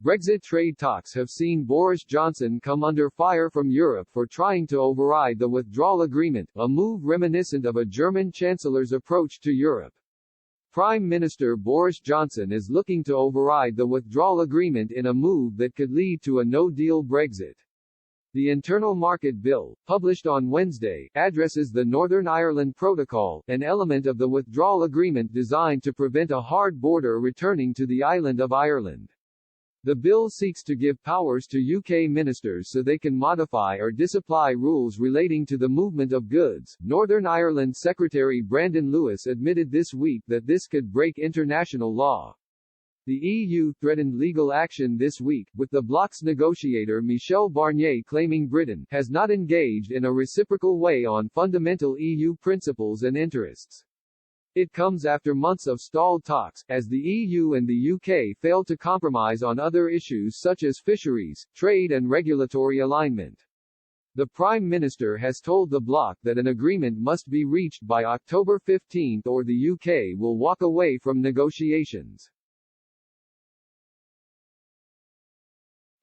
Brexit trade talks have seen Boris Johnson come under fire from Europe for trying to override the withdrawal agreement, a move reminiscent of a German chancellor's approach to Europe. Prime Minister Boris Johnson is looking to override the withdrawal agreement in a move that could lead to a no-deal Brexit. The Internal Market Bill, published on Wednesday, addresses the Northern Ireland Protocol, an element of the withdrawal agreement designed to prevent a hard border returning to the island of Ireland. The bill seeks to give powers to UK ministers so they can modify or disapply rules relating to the movement of goods. Northern Ireland Secretary Brandon Lewis admitted this week that this could break international law. The EU threatened legal action this week, with the bloc's negotiator Michel Barnier claiming Britain has not engaged in a reciprocal way on fundamental EU principles and interests. It comes after months of stalled talks, as the EU and the UK failed to compromise on other issues such as fisheries, trade and regulatory alignment. The Prime Minister has told the bloc that an agreement must be reached by October 15 or the UK will walk away from negotiations.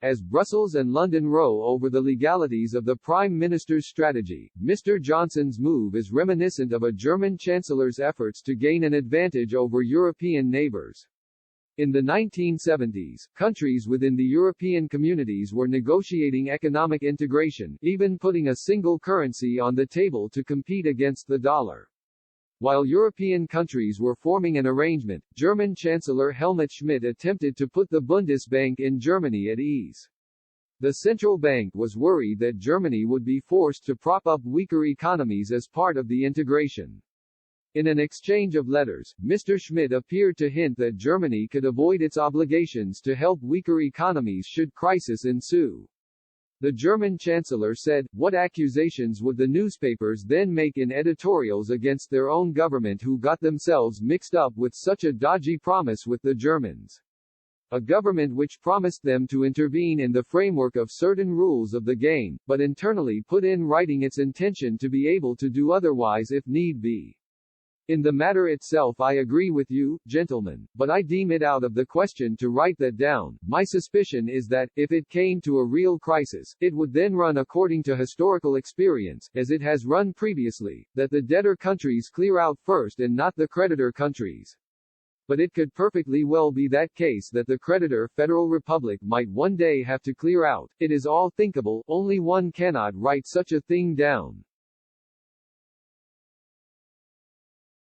As Brussels and London row over the legalities of the Prime Minister's strategy, Mr. Johnson's move is reminiscent of a German Chancellor's efforts to gain an advantage over European neighbours. In the 1970s, countries within the European communities were negotiating economic integration, even putting a single currency on the table to compete against the dollar. While European countries were forming an arrangement, German Chancellor Helmut Schmidt attempted to put the Bundesbank in Germany at ease. The central bank was worried that Germany would be forced to prop up weaker economies as part of the integration. In an exchange of letters, Mr. Schmidt appeared to hint that Germany could avoid its obligations to help weaker economies should crisis ensue. The German Chancellor said, "What accusations would the newspapers then make in editorials against their own government who got themselves mixed up with such a dodgy promise with the Germans? A government which promised them to intervene in the framework of certain rules of the game, but internally put in writing its intention to be able to do otherwise if need be. In the matter itself I agree with you, gentlemen, but I deem it out of the question to write that down. My suspicion is that, if it came to a real crisis, it would then run according to historical experience, as it has run previously, that the debtor countries clear out first and not the creditor countries. But it could perfectly well be that case that the creditor Federal Republic might one day have to clear out. It is all thinkable, only one cannot write such a thing down."